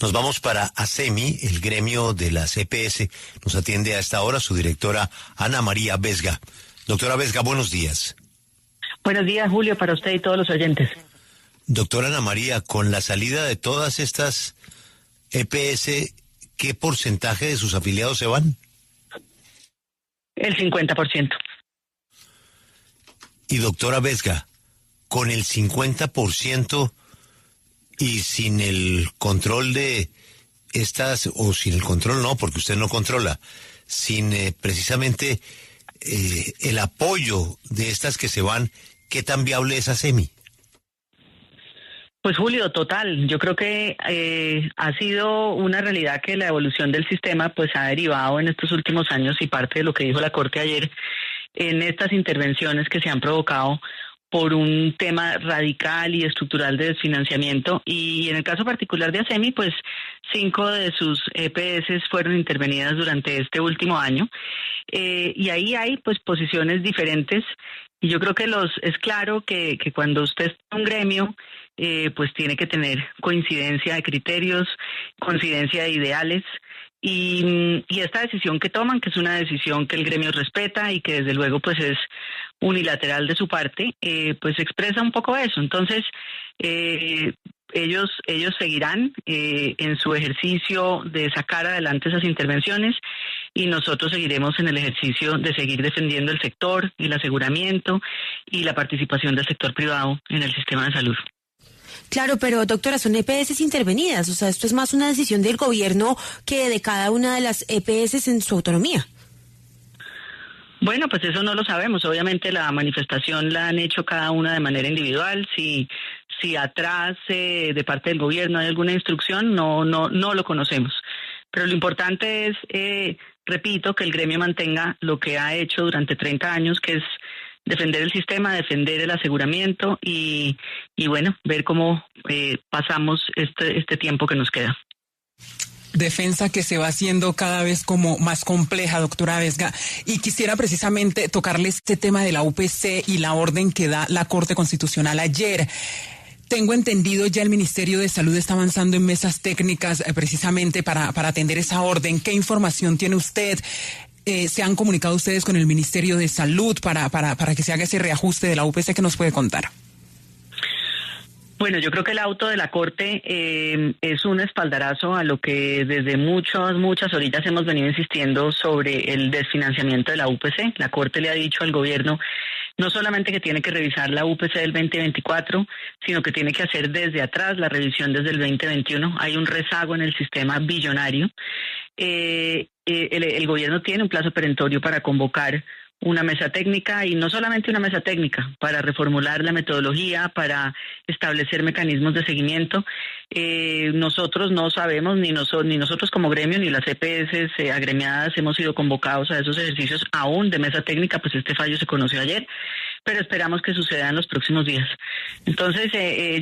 Nos vamos para ASEMI, el gremio de las EPS. Nos atiende a esta hora su directora Ana María Vesga. Doctora Vesga, buenos días. Buenos días, Julio, para usted y todos los oyentes. Doctora Ana María, con la salida de todas estas EPS, ¿qué porcentaje de sus afiliados se van? El 50%. Y doctora Vesga, con el 50% y sin el control de estas, o sin el control no, porque usted no controla, sin precisamente el apoyo de estas que se van, ¿qué tan viable es ASEMI? Pues Julio, total, yo creo que ha sido una realidad que la evolución del sistema pues ha derivado en estos últimos años, y parte de lo que dijo la Corte ayer, en estas intervenciones que se han provocado por un tema radical y estructural de desfinanciamiento. Y en el caso particular de ASEMI, pues 5 de sus EPS fueron intervenidas durante este último año. Y ahí hay pues posiciones diferentes, y yo creo que es claro que cuando usted es un gremio, pues tiene que tener coincidencia de criterios, coincidencia de ideales, y esta decisión que toman, que es una decisión que el gremio respeta y que desde luego pues es unilateral de su parte, pues expresa un poco eso. Entonces, ellos seguirán en su ejercicio de sacar adelante esas intervenciones, y nosotros seguiremos en el ejercicio de seguir defendiendo el sector, el aseguramiento y la participación del sector privado en el sistema de salud. Claro, pero doctora, son EPS intervenidas, o sea, esto es más una decisión del gobierno que de cada una de las EPS en su autonomía. Bueno, pues eso no lo sabemos. Obviamente la manifestación la han hecho cada una de manera individual. Si atrás de parte del gobierno hay alguna instrucción, no lo conocemos. Pero lo importante es, repito, que el gremio mantenga lo que ha hecho durante 30 años, que es defender el sistema, defender el aseguramiento y bueno, ver cómo pasamos este tiempo que nos queda. Defensa que se va haciendo cada vez como más compleja, doctora Vesga. Y quisiera precisamente tocarle este tema de la UPC y la orden que da la Corte Constitucional ayer. Tengo entendido, ya el Ministerio de Salud está avanzando en mesas técnicas precisamente para atender esa orden. ¿Qué información tiene usted? ¿Se han comunicado ustedes con el Ministerio de Salud para que se haga ese reajuste de la UPC? ¿Qué nos puede contar? Bueno, yo creo que el auto de la Corte es un espaldarazo a lo que desde muchas orillas hemos venido insistiendo sobre el desfinanciamiento de la UPC. La Corte le ha dicho al gobierno no solamente que tiene que revisar la UPC del 2024, sino que tiene que hacer desde atrás la revisión desde el 2021. Hay un rezago en el sistema billonario. El gobierno tiene un plazo perentorio para convocar una mesa técnica, y no solamente una mesa técnica, para reformular la metodología, para establecer mecanismos de seguimiento. Nosotros no sabemos, ni nosotros como gremio, ni las EPS agremiadas hemos sido convocados a esos ejercicios aún de mesa técnica, pues este fallo se conoció ayer, pero esperamos que suceda en los próximos días. Entonces,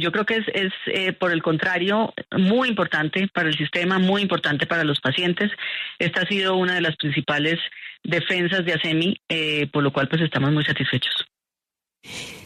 yo creo que es por el contrario, muy importante para el sistema, muy importante para los pacientes. Esta ha sido una de las principales defensas de ASEMI, por lo cual pues estamos muy satisfechos.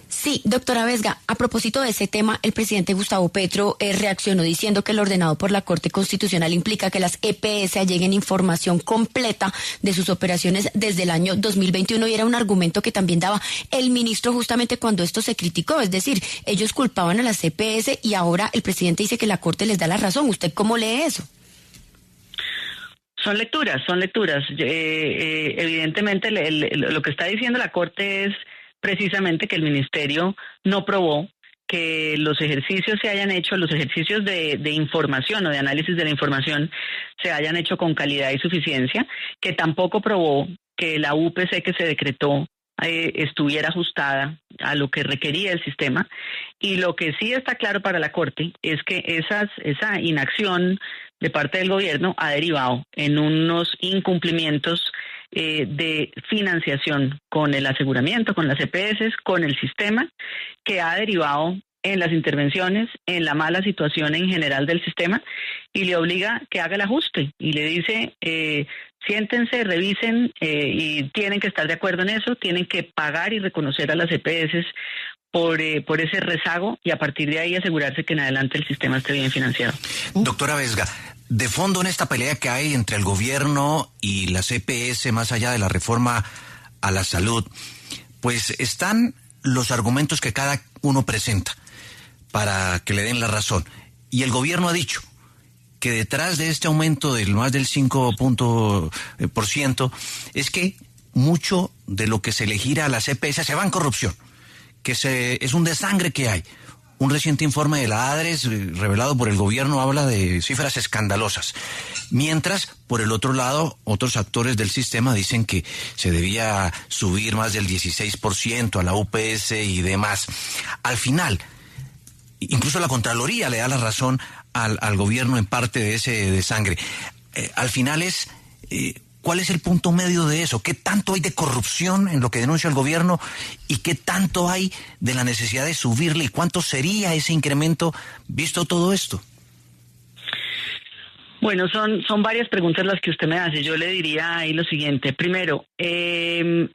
Sí, doctora Vesga, a propósito de ese tema, el presidente Gustavo Petro reaccionó diciendo que lo ordenado por la Corte Constitucional implica que las EPS lleguen información completa de sus operaciones desde el año 2021, y era un argumento que también daba el ministro justamente cuando esto se criticó, es decir, ellos culpaban a las EPS y ahora el presidente dice que la Corte les da la razón. ¿Usted cómo lee eso? Son lecturas. Evidentemente lo que está diciendo la Corte es precisamente que el Ministerio no probó que los ejercicios se hayan hecho, los ejercicios de información o de análisis de la información se hayan hecho con calidad y suficiencia, que tampoco probó que la UPC que se decretó estuviera ajustada a lo que requería el sistema. Y lo que sí está claro para la Corte es que esa inacción de parte del gobierno ha derivado en unos incumplimientos de financiación con el aseguramiento, con las EPS, con el sistema, que ha derivado en las intervenciones, en la mala situación en general del sistema, y le obliga que haga el ajuste y le dice, siéntense, revisen, y tienen que estar de acuerdo en eso, tienen que pagar y reconocer a las EPS por ese rezago y a partir de ahí asegurarse que en adelante el sistema esté bien financiado. Doctora Vesga, de fondo en esta pelea que hay entre el gobierno y las EPS, más allá de la reforma a la salud, pues están los argumentos que cada uno presenta para que le den la razón. Y el gobierno ha dicho que detrás de este aumento del más del 5% es que mucho de lo que se le gira a las EPS se va en corrupción, que es un desangre que hay. Un reciente informe de la ADRES revelado por el gobierno habla de cifras escandalosas. Mientras, por el otro lado, otros actores del sistema dicen que se debía subir más del 16% a la UPS y demás. Al final, incluso la Contraloría le da la razón al gobierno en parte de ese desangre. Al final es... ¿Cuál es el punto medio de eso? ¿Qué tanto hay de corrupción en lo que denuncia el gobierno y qué tanto hay de la necesidad de subirle y cuánto sería ese incremento visto todo esto? Bueno, son varias preguntas las que usted me hace. Yo le diría ahí lo siguiente. Primero, si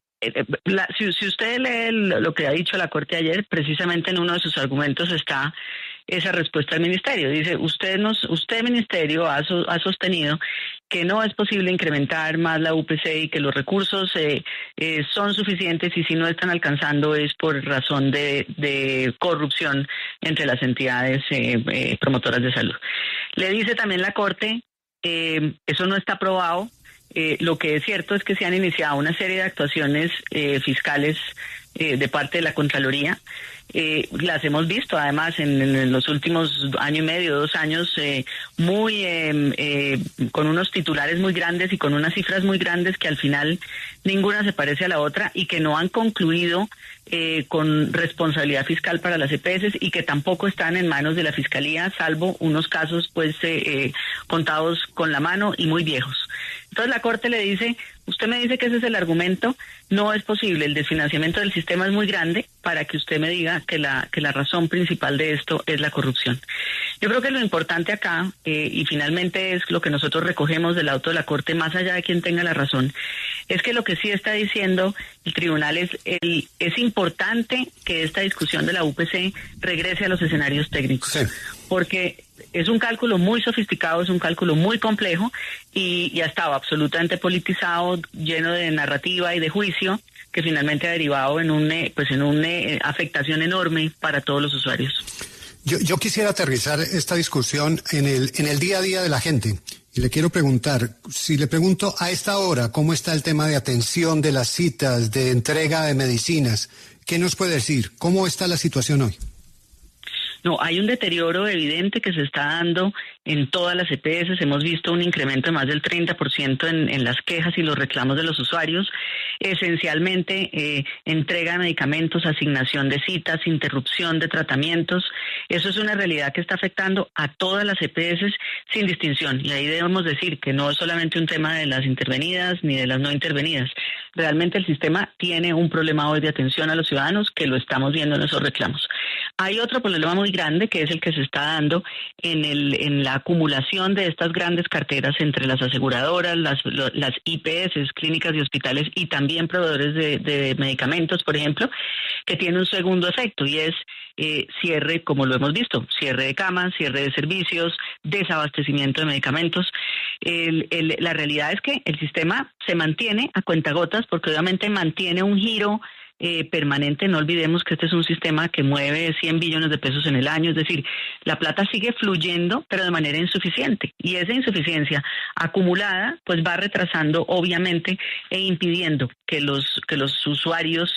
usted lee lo que ha dicho la Corte ayer, precisamente en uno de sus argumentos está esa respuesta del ministerio. Dice, usted ministerio ha sostenido que no es posible incrementar más la UPC y que los recursos son suficientes y si no están alcanzando es por razón de corrupción entre las entidades promotoras de salud. Le dice también la Corte, eso no está aprobado. Lo que es cierto es que se han iniciado una serie de actuaciones fiscales de parte de la Contraloría. Las hemos visto además en los últimos año y medio, 2 años, con unos titulares muy grandes y con unas cifras muy grandes que al final ninguna se parece a la otra y que no han concluido con responsabilidad fiscal para las EPS y que tampoco están en manos de la Fiscalía, salvo unos casos pues contados con la mano y muy viejos. Entonces la Corte le dice, usted me dice que ese es el argumento, no es posible, el desfinanciamiento del sistema es muy grande para que usted me diga que la razón principal de esto es la corrupción. Yo creo que lo importante acá, y finalmente es lo que nosotros recogemos del auto de la Corte, más allá de quien tenga la razón, es que lo que sí está diciendo el tribunal es importante que esta discusión de la UPC regrese a los escenarios técnicos. Sí. Porque es un cálculo muy sofisticado, es un cálculo muy complejo y ha estado absolutamente politizado, lleno de narrativa y de juicio, que finalmente ha derivado en una afectación enorme para todos los usuarios. Yo quisiera aterrizar esta discusión en el día a día de la gente. Y le quiero preguntar, si le pregunto a esta hora, ¿cómo está el tema de atención de las citas, de entrega de medicinas? ¿Qué nos puede decir? ¿Cómo está la situación hoy? No, hay un deterioro evidente que se está dando en todas las EPS. Hemos visto un incremento de más del 30% en las quejas y los reclamos de los usuarios. Esencialmente, entrega de medicamentos, asignación de citas, interrupción de tratamientos. Eso es una realidad que está afectando a todas las EPS sin distinción. Y ahí debemos decir que no es solamente un tema de las intervenidas ni de las no intervenidas. Realmente el sistema tiene un problema hoy de atención a los ciudadanos que lo estamos viendo en esos reclamos. Hay otro problema muy grande que es el que se está dando en la acumulación de estas grandes carteras entre las aseguradoras, las IPS, clínicas y hospitales y también proveedores de medicamentos, por ejemplo, que tiene un segundo efecto y es cierre, como lo hemos visto, cierre de camas, cierre de servicios, desabastecimiento de medicamentos. La realidad es que el sistema se mantiene a cuentagotas porque obviamente mantiene un giro permanente. No olvidemos que este es un sistema que mueve 100 billones de pesos en el año, es decir, la plata sigue fluyendo pero de manera insuficiente y esa insuficiencia acumulada pues va retrasando obviamente e impidiendo que los usuarios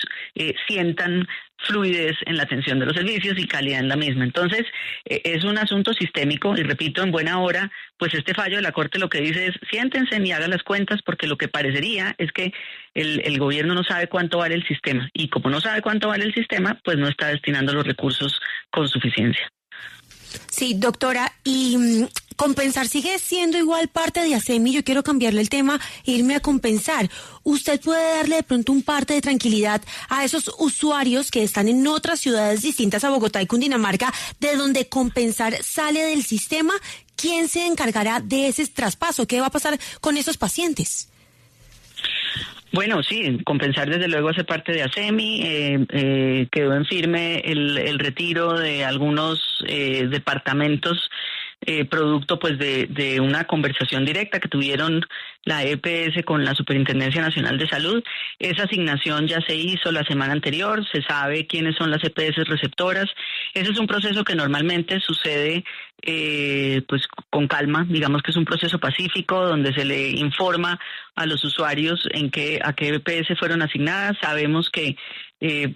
sientan fluidez en la atención de los servicios y calidad en la misma. Entonces, es un asunto sistémico y repito, en buena hora, pues este fallo de la Corte lo que dice es siéntense y hagan las cuentas porque lo que parecería es que el gobierno no sabe cuánto vale el sistema y como no sabe cuánto vale el sistema, pues no está destinando los recursos con suficiencia. Sí, doctora, y compensar sigue siendo igual parte de ASEMI. Yo quiero cambiarle el tema e irme a compensar. ¿Usted puede darle de pronto un parte de tranquilidad a esos usuarios que están en otras ciudades distintas a Bogotá y Cundinamarca, de donde compensar sale del sistema? ¿Quién se encargará de ese traspaso? ¿Qué va a pasar con esos pacientes? Bueno, sí, Compensar desde luego hace parte de ASEMI, quedó en firme el retiro de algunos departamentos producto pues de una conversación directa que tuvieron la EPS con la Superintendencia Nacional de Salud. Esa asignación ya se hizo la semana anterior, se sabe quiénes son las EPS receptoras. Ese es un proceso que normalmente sucede pues con calma, digamos que es un proceso pacífico donde se le informa a los usuarios a qué EPS fueron asignadas. Sabemos que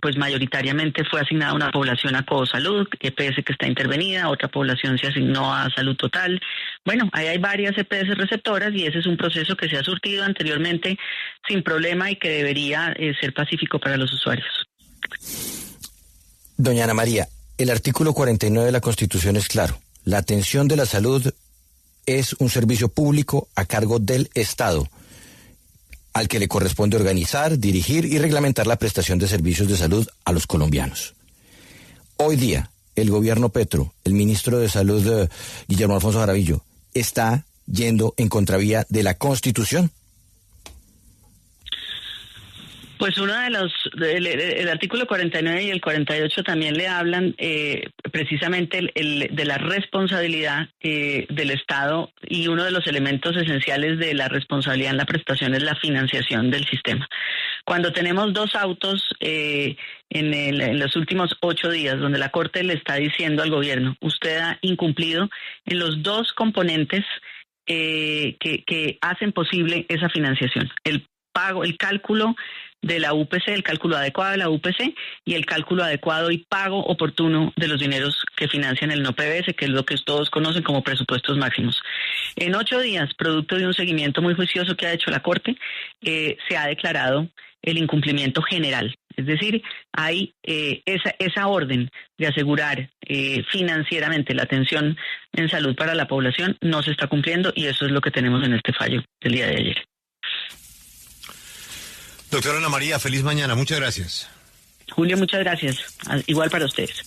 pues mayoritariamente fue asignada una población a Cosalud, EPS que está intervenida, otra población se asignó a Salud Total. Bueno, ahí hay varias EPS receptoras y ese es un proceso que se ha surtido anteriormente sin problema y que debería ser pacífico para los usuarios. Doña Ana María, el artículo 49 de la Constitución es claro. La atención de la salud es un servicio público a cargo del Estado, al que le corresponde organizar, dirigir y reglamentar la prestación de servicios de salud a los colombianos. Hoy día, el gobierno Petro, el ministro de Salud, Guillermo Alfonso Jaramillo, está yendo en contravía de la Constitución. Pues el artículo 49 y el 48 también le hablan precisamente de la responsabilidad del Estado, y uno de los elementos esenciales de la responsabilidad en la prestación es la financiación del sistema. Cuando tenemos dos autos en los últimos 8 días, donde la Corte le está diciendo al gobierno, usted ha incumplido en los dos componentes que hacen posible esa financiación, el cálculo de la UPC, el cálculo adecuado de la UPC y el cálculo adecuado y pago oportuno de los dineros que financian el no PBS, que es lo que todos conocen como presupuestos máximos. En 8 días, producto de un seguimiento muy juicioso que ha hecho la Corte, se ha declarado el incumplimiento general. Es decir, hay esa orden de asegurar financieramente la atención en salud para la población no se está cumpliendo, y eso es lo que tenemos en este fallo del día de ayer. Doctora Ana María, feliz mañana. Muchas gracias. Julio, muchas gracias. Igual para ustedes.